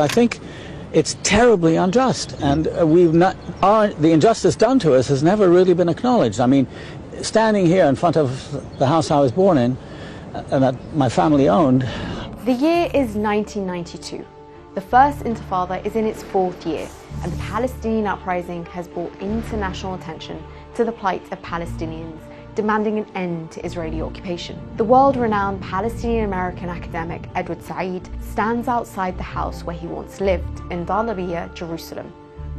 I think it's terribly unjust, and the injustice done to us has never really been acknowledged. I mean, standing here in front of the house I was born in, and that my family owned. The year is 1992. The first Intifada is in its fourth year, and the Palestinian uprising has brought international attention to the plight of Palestinians, demanding an end to Israeli occupation. The world-renowned Palestinian-American academic Edward Said stands outside the house where he once lived in Dahlabiyah, Jerusalem,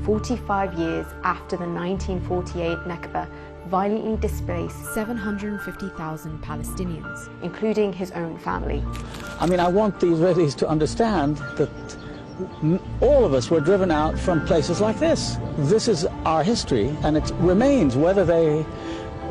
45 years after the 1948 Nakba violently displaced 750,000 Palestinians, including his own family. I mean, I want the Israelis to understand that all of us were driven out from places like this. This is our history, and it remains, whether they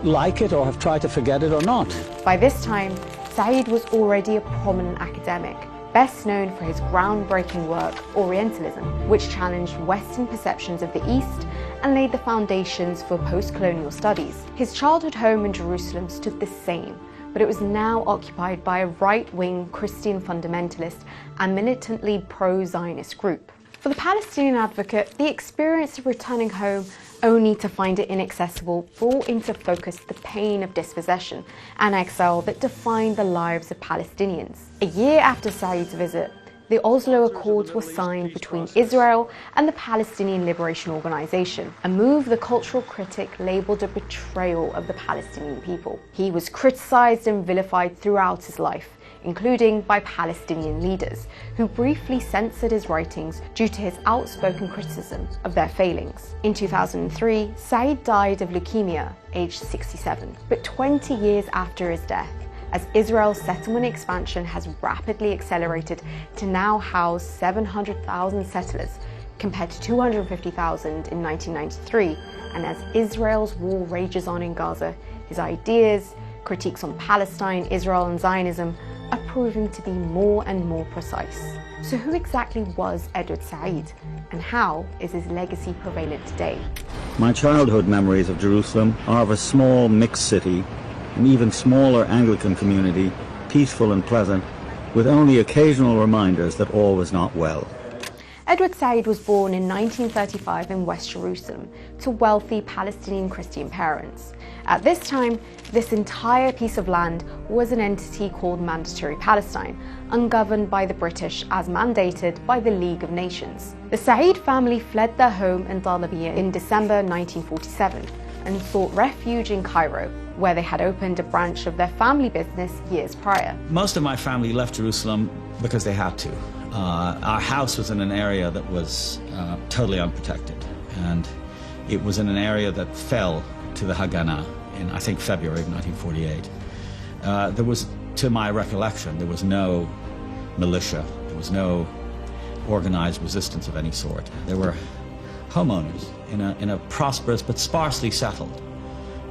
like it or have tried to forget it or not. By this time, Said was already a prominent academic, best known for his groundbreaking work, Orientalism, which challenged Western perceptions of the East and laid the foundations for post-colonial studies. His childhood home in Jerusalem stood the same, but it was now occupied by a right-wing Christian fundamentalist and militantly pro-Zionist group. For the Palestinian advocate, the experience of returning home only to find it inaccessible brought into focus the pain of dispossession and exile that defined the lives of Palestinians. A year after Said's visit, the Oslo Accords were signed between Israel and the Palestinian Liberation Organization, a move the cultural critic labeled a betrayal of the Palestinian people. He was criticized and vilified throughout his life, including by Palestinian leaders, who briefly censored his writings due to his outspoken criticism of their failings. In 2003, Said died of leukemia, aged 67. But 20 years after his death, as Israel's settlement expansion has rapidly accelerated to now house 700,000 settlers, compared to 250,000 in 1993, and as Israel's war rages on in Gaza, his ideas, critiques on Palestine, Israel and Zionism are proving to be more and more precise. So who exactly was Edward Said, and how is his legacy prevalent today? My childhood memories of Jerusalem are of a small mixed city, an even smaller Anglican community, peaceful and pleasant, with only occasional reminders that all was not well. Edward Said was born in 1935 in West Jerusalem to wealthy Palestinian Christian parents. At this time, this entire piece of land was an entity called Mandatory Palestine, ungoverned by the British as mandated by the League of Nations. The Said family fled their home in Dahlabiyah in December 1947 and sought refuge in Cairo, where they had opened a branch of their family business years prior. Most of my family left Jerusalem because they had to. Our house was in an area that was totally unprotected, and it was in an area that fell to the Haganah in, I think, February of 1948. There was, to my recollection, there was no militia, there was no organized resistance of any sort. There were homeowners in a prosperous but sparsely settled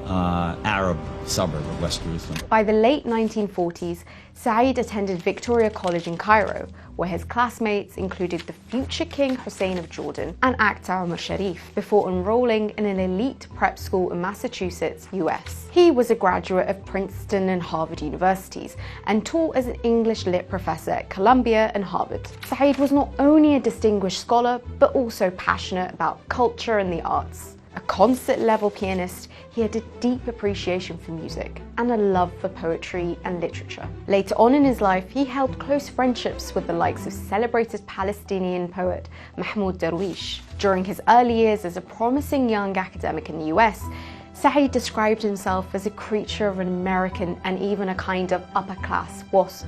Arab suburb of West Jerusalem. By the late 1940s, Said attended Victoria College in Cairo, where his classmates included the future King Hussein of Jordan and actor Omar Sharif, before enrolling in an elite prep school in Massachusetts, US. He was a graduate of Princeton and Harvard universities and taught as an English lit professor at Columbia and Harvard. Said was not only a distinguished scholar, but also passionate about culture and the arts. A concert-level pianist, he had a deep appreciation for music and a love for poetry and literature. Later on in his life, he held close friendships with the likes of celebrated Palestinian poet Mahmoud Darwish. During his early years as a promising young academic in the US, Said described himself as a creature of an American and even a kind of upper-class WASP,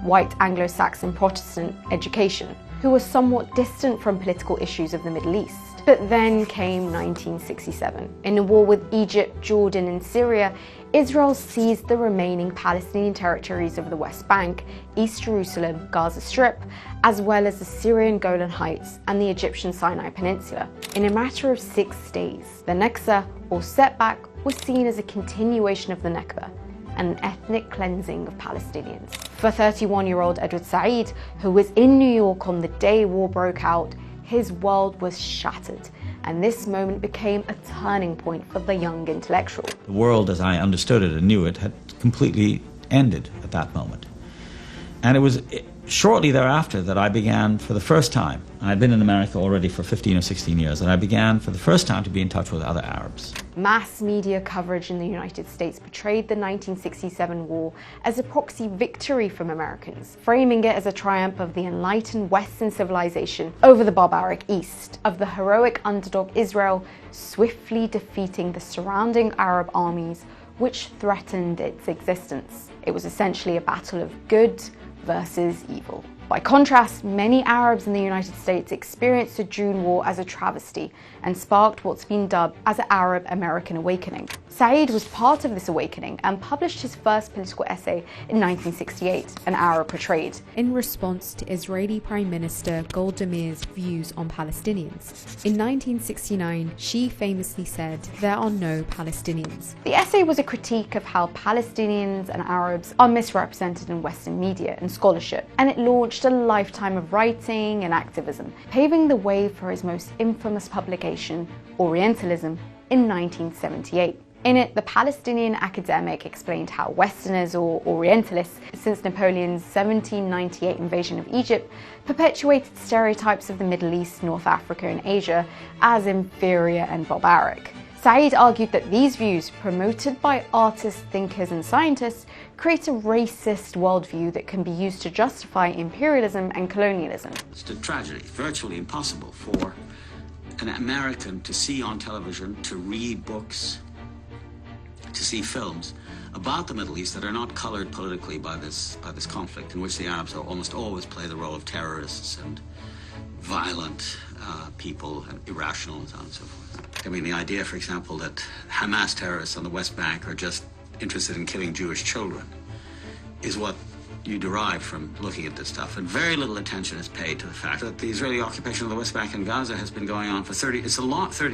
white Anglo-Saxon Protestant education, who was somewhat distant from political issues of the Middle East. But then came 1967. In a war with Egypt, Jordan and Syria, Israel seized the remaining Palestinian territories of the West Bank, East Jerusalem, Gaza Strip, as well as the Syrian Golan Heights and the Egyptian Sinai Peninsula. In a matter of 6 days, the Nakba, or setback, was seen as a continuation of the Nakba, and an ethnic cleansing of Palestinians. For 31-year-old Edward Said, who was in New York on the day war broke out, his world was shattered, and this moment became a turning point for the young intellectual. The world, as I understood it and knew it, had completely ended at that moment. And it was shortly thereafter that I began for the first time, I'd been in America already for 15 or 16 years, and I began for the first time to be in touch with other Arabs. Mass media coverage in the United States portrayed the 1967 war as a proxy victory from Americans, framing it as a triumph of the enlightened Western civilization over the barbaric East, of the heroic underdog Israel swiftly defeating the surrounding Arab armies which threatened its existence. It was essentially a battle of good versus evil. By contrast, many Arabs in the United States experienced the June War as a travesty and sparked what's been dubbed as an Arab-American awakening. Said was part of this awakening and published his first political essay in 1968, An Arab Portrayed, in response to Israeli Prime Minister Golda Meir's views on Palestinians. In 1969, she famously said, "There are no Palestinians." The essay was a critique of how Palestinians and Arabs are misrepresented in Western media and scholarship, and it launched a lifetime of writing and activism, paving the way for his most infamous publication, Orientalism, in 1978. In it, the Palestinian academic explained how Westerners, or Orientalists, since Napoleon's 1798 invasion of Egypt, perpetuated stereotypes of the Middle East, North Africa, and Asia as inferior and barbaric. Said argued that these views, promoted by artists, thinkers, and scientists, create a racist worldview that can be used to justify imperialism and colonialism. It's a tragedy, virtually impossible for an American to see on television, to read books, to see films about the Middle East that are not colored politically by this conflict, in which the Arabs almost always play the role of terrorists and violent people and irrational and so on and so forth. I mean, the idea, for example, that Hamas terrorists on the West Bank are just interested in killing Jewish children is what you derive from looking at this stuff. And very little attention is paid to the fact that the Israeli occupation of the West Bank and Gaza has been going on for 30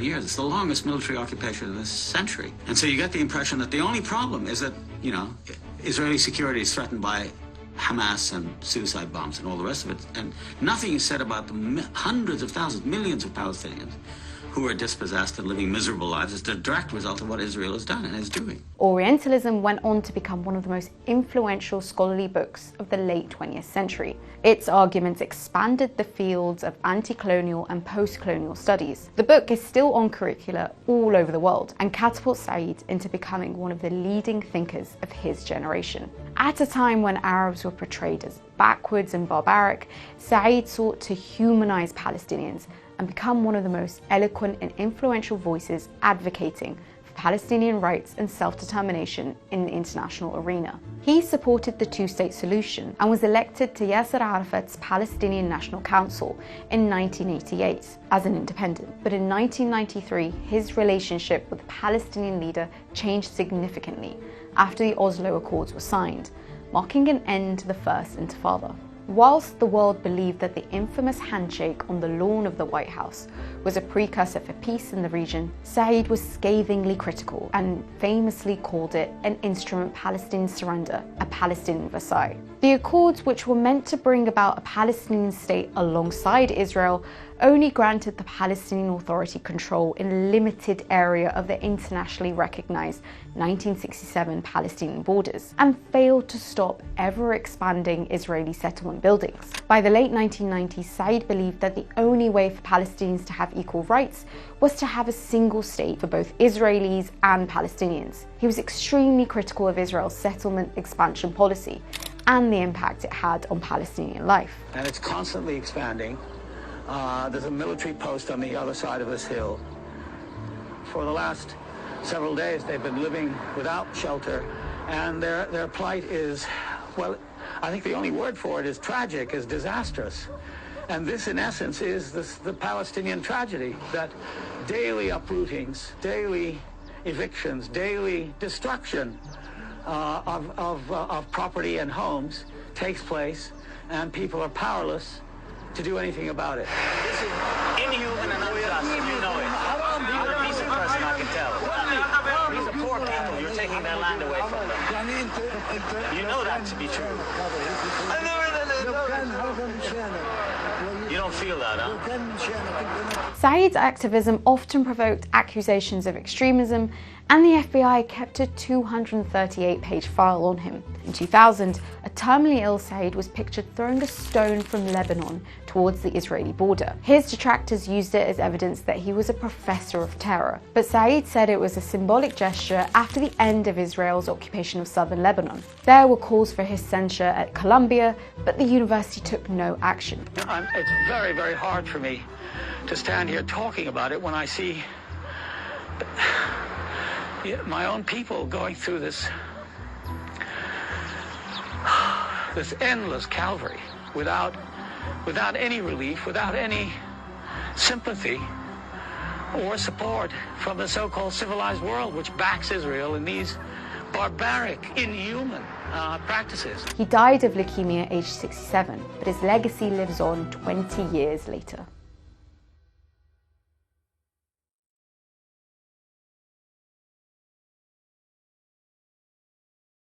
years. It's the longest military occupation of this century. And so you get the impression that the only problem is that, you know, Israeli security is threatened by Hamas and suicide bombs and all the rest of it. And nothing is said about the hundreds of thousands, millions of Palestinians who are dispossessed and living miserable lives as a direct result of what Israel has done and is doing. Orientalism went on to become one of the most influential scholarly books of the late 20th century. Its arguments expanded the fields of anti-colonial and post-colonial studies. The book is still on curricula all over the world and catapults Said into becoming one of the leading thinkers of his generation. At a time when Arabs were portrayed as backwards and barbaric, Said sought to humanize Palestinians and become one of the most eloquent and influential voices advocating for Palestinian rights and self-determination in the international arena. He supported the two-state solution and was elected to Yasser Arafat's Palestinian National Council in 1988 as an independent. But in 1993, his relationship with the Palestinian leader changed significantly after the Oslo Accords were signed, marking an end to the First Intifada. Whilst the world believed that the infamous handshake on the lawn of the White House was a precursor for peace in the region, Said was scathingly critical and famously called it an instrument Palestinian surrender, a Palestinian Versailles. The Accords, which were meant to bring about a Palestinian state alongside Israel, only granted the Palestinian Authority control in a limited area of the internationally recognized 1967 Palestinian borders and failed to stop ever-expanding Israeli settlement buildings. By the late 1990s, Said believed that the only way for Palestinians to have equal rights was to have a single state for both Israelis and Palestinians. He was extremely critical of Israel's settlement expansion policy and the impact it had on Palestinian life. And it's constantly expanding. There's a military post on the other side of this hill. For the last several days, they've been living without shelter, and their plight is, well, I think the only word for it is tragic, is disastrous. And this, in essence, is the Palestinian tragedy, that daily uprootings, daily evictions, daily destruction of property and homes takes place, and people are powerless to do anything about it. This is inhuman and unjust, and you know it. You're a decent person, I can tell. These are poor people. You're taking their land away from them. You know that to be true. You don't feel that, huh? Saeed's activism often provoked accusations of extremism, and the FBI kept a 238-page file on him. In 2000, a terminally ill Saeed was pictured throwing a stone from Lebanon towards the Israeli border. His detractors used it as evidence that he was a professor of terror, but Saeed said it was a symbolic gesture after the end of Israel's occupation of southern Lebanon. There were calls for his censure at Columbia, but the university took no action. It's very, very hard for me to stand here talking about it when I see my own people going through this endless Calvary without any relief, without any sympathy or support from the so-called civilized world, which backs Israel in these barbaric, inhuman practices. He died of leukemia aged 67, but his legacy lives on 20 years later.